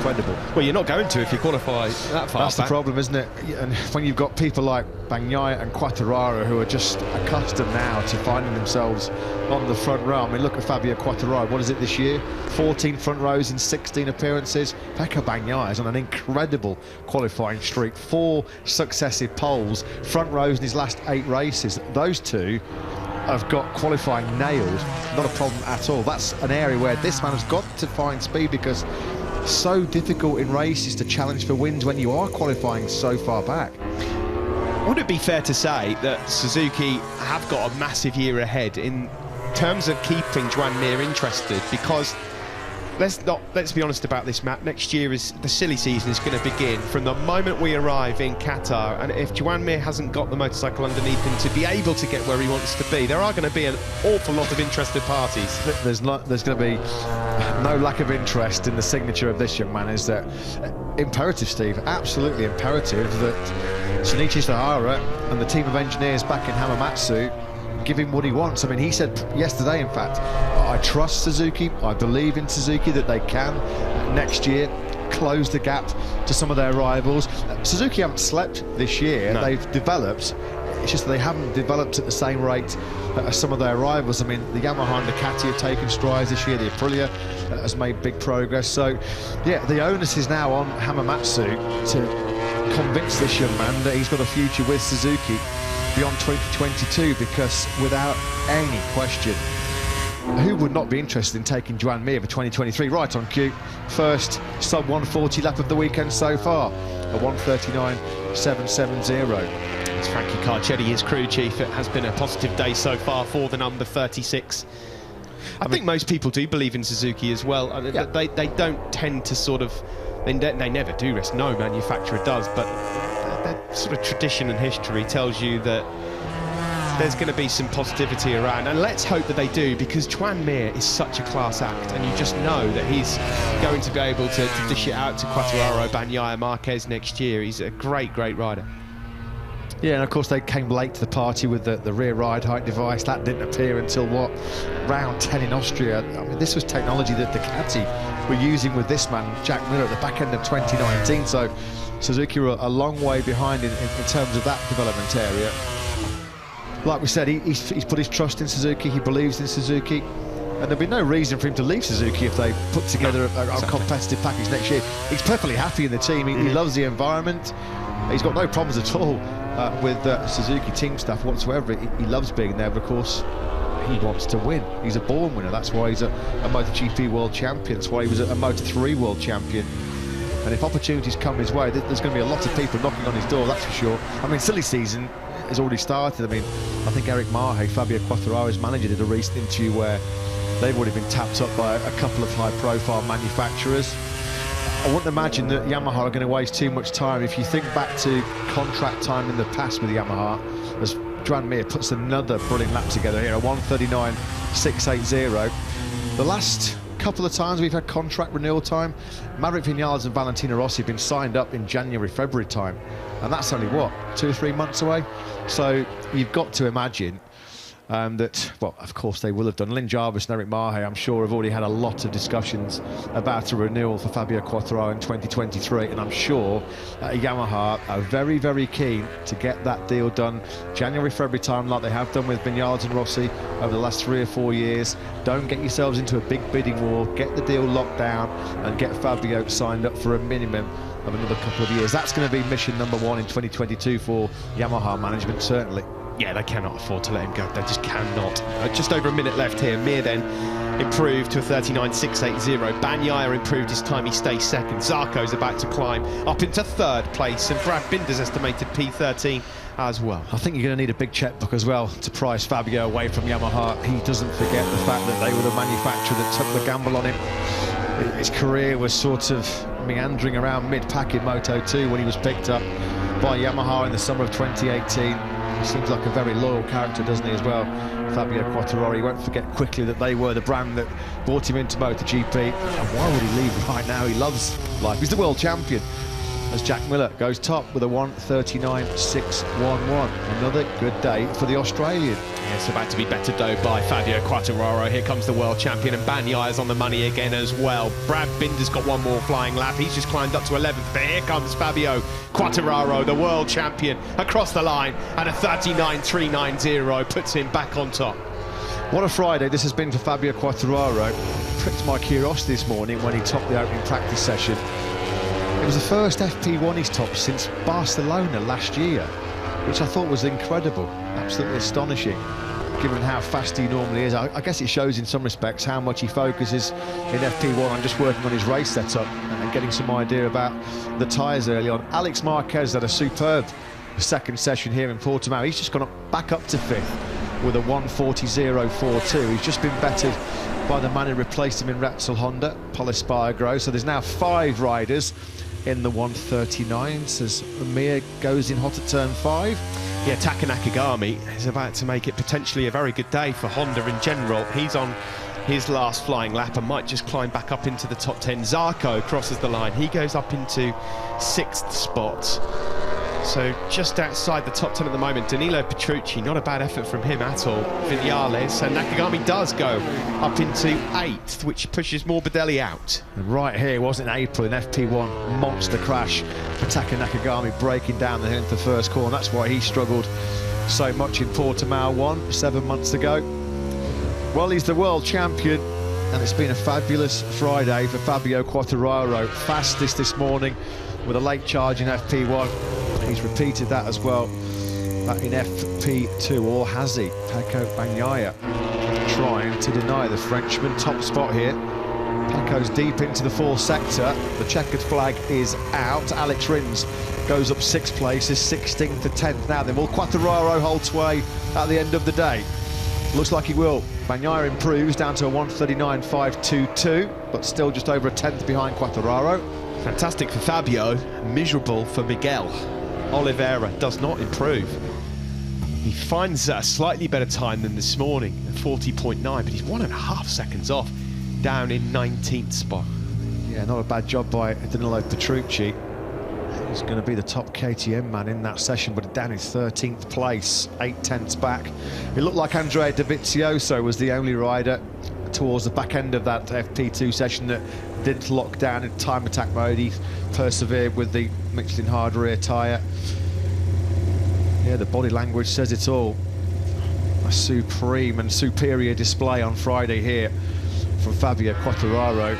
incredible. Well, you're not going to if you qualify that far That's the problem, isn't it? And when you've got people like Bagnaia and Quartararo who are just accustomed now to finding themselves on the front row. I mean, look at Fabio Quartararo. What is it this year? 14 front rows in 16 appearances. Pecco Bagnaia is on an incredible qualifying streak. 4 successive poles, front rows in his last 8 races. Those two have got qualifying nailed. Not a problem at all. That's an area where this man has got to find speed, because it's so difficult in races to challenge for wins when you are qualifying so far back. Would it be fair to say that Suzuki have got a massive year ahead in terms of keeping Joan Mir interested? Because let's be honest about this, Matt. Next year is the silly season is going to begin from the moment we arrive in Qatar, and if Joan Mir hasn't got the motorcycle underneath him to be able to get where he wants to be, there are going to be an awful lot of interested parties. There's going to be no lack of interest in the signature of this young man. Is that imperative, Steve? Absolutely imperative that Shinichi Sahara and the team of engineers back in Hamamatsu give him what he wants. I mean, he said yesterday, in fact, I trust Suzuki, I believe in Suzuki that they can next year close the gap to some of their rivals. Suzuki haven't slept this year. No. They've developed. It's just that they haven't developed at the same rate as some of their rivals. I mean, the Yamaha and Ducati have taken strides this year. The Aprilia has made big progress. So, yeah, the onus is now on Hamamatsu to convince this young man that he's got a future with Suzuki beyond 2022, because without any question, who would not be interested in taking Joan Mir for 2023? Right on cue. First sub 140 lap of the weekend so far, a 1:39.770. It's Frankie Carcetti, his crew chief. It has been a positive day so far for the number 36. I think most people do believe in Suzuki as well. Yeah. They don't tend to sort of, they never do rest. No manufacturer does, but that sort of tradition and history tells you that there's going to be some positivity around, and let's hope that they do, because Joan Mir is such a class act, and you just know that he's going to be able to dish it out to Quartararo, Bagnaia, Marquez next year. He's a great rider. Yeah, and of course they came late to the party with the rear ride height device. That didn't appear until, what, round 10 in Austria. I mean, this was technology that Ducati were using with this man, Jack Miller, at the back end of 2019. So Suzuki were a long way behind in terms of that development area. Like we said, he's put his trust in Suzuki. He believes in Suzuki. And there'd be no reason for him to leave Suzuki if they put together a competitive package next year. He's perfectly happy in the team. He loves the environment. He's got no problems at all with Suzuki team staff whatsoever. He loves being there, but of course, he wants to win. He's a born winner. That's why he's a MotoGP world champion. That's why he was a Moto3 world champion. And if opportunities come his way, there's going to be a lot of people knocking on his door, that's for sure. I mean, silly season has already started. I mean, I think Eric Mahe, Fabio Quartararo's manager, did a recent interview where they've already been tapped up by a couple of high-profile manufacturers. I wouldn't imagine that Yamaha are going to waste too much time. If you think back to contract time in the past with Yamaha, as Joan Mir puts another brilliant lap together here, a 1:39.680. The last couple of times we've had contract renewal time, Maverick Vinales and Valentino Rossi have been signed up in January, February time, and that's only, what, 2 or 3 months away? So you've got to imagine that, well, of course they will have done. Lynn Jarvis and Eric Mahe, I'm sure, have already had a lot of discussions about a renewal for Fabio Quartararo in 2023, and I'm sure Yamaha are very keen to get that deal done January, February time, like they have done with Vinales and Rossi over the last 3 or 4 years. Don't get yourselves into a big bidding war. Get the deal locked down and get Fabio signed up for a minimum of another couple of years. That's going to be mission number 1 in 2022 for Yamaha management, certainly. Yeah, they cannot afford to let him go. They just cannot. Just over a minute left here. Mir then improved to a 39.680. Bagnaia improved his time. He stays second. Zarco's about to climb up into 3rd place. And Brad Binder's estimated P13 as well. I think you're going to need a big checkbook as well to price Fabio away from Yamaha. He doesn't forget the fact that they were the manufacturer that took the gamble on him. His career was sort of meandering around mid-pack in Moto2 when he was picked up by Yamaha in the summer of 2018. He seems like a very loyal character, doesn't he, as well? Fabio Quartararo, he won't forget quickly that they were the brand that brought him into MotoGP. And why would he leave right now? He loves life. He's the world champion. As Jack Miller goes top with a 1:39.611. Another good day for the Australian. It's about to be better though by Fabio Quartararo. Here comes the world champion, and Bagnaya's on the money again as well. Brad Binder's got one more flying lap. He's just climbed up to 11th, but here comes Fabio Quartararo, the world champion, across the line, and a 39.390 puts him back on top. What a Friday this has been for Fabio Quartararo. Pricked my curiosity this morning when he topped the opening practice session. It was the first FP1 he's topped since Barcelona last year, which I thought was incredible, absolutely astonishing, given how fast he normally is. I guess it shows in some respects how much he focuses in FP1 on just working on his race setup and getting some idea about the tyres early on. Alex Marquez had a superb second session here in Portimao. He's just gone back up to 5th with a 1:40.042. He's just been bettered by the man who replaced him in Repsol Honda, Pol Espargaro. So there's now 5 riders in the 1:39s as Mir goes in hot at turn 5. Yeah, Taka Nakagami is about to make it potentially a very good day for Honda in general. He's on his last flying lap and might just climb back up into the top 10. Zarco crosses the line. He goes up into 6th spot. So just outside the top 10 at the moment. Danilo Petrucci, not a bad effort from him at all. Vinales, and Nakagami does go up into 8th, which pushes Morbidelli out. And right here, wasn't in April, in FP1, monster crash for Taka Nakagami, breaking down the hill into the first corner. That's why he struggled so much in Portimao 1 7 months ago. Well, he's the world champion, and it's been a fabulous Friday for Fabio Quartararo. Fastest this morning with a late charge in FP1. He's repeated that as well in FP2, or has he? Pecco Bagnaia trying to deny the Frenchman. Top spot here. Pecco's deep into the 4th sector. The checkered flag is out. Alex Rins goes up 6 places, 16th to 10th now. Then will Quartararo hold sway at the end of the day? Looks like he will. Bagnaia improves down to a 1:39.522, but still just over a 10th behind Quartararo. Fantastic for Fabio, miserable for Miguel. Oliveira does not improve. He finds a slightly better time than this morning at 40.9, but he's 1.5 seconds off, down in 19th spot. Yeah, not a bad job by Danilo Petrucci. He's going to be the top KTM man in that session, but down in 13th place, 8 tenths back. It looked like Andrea Dovizioso was the only rider towards the back end of that FP2 session that didn't lock down in time attack mode. He persevered with the Michelin hard rear tyre. Yeah, the body language says it all. A supreme and superior display on Friday here from Fabio Quartararo.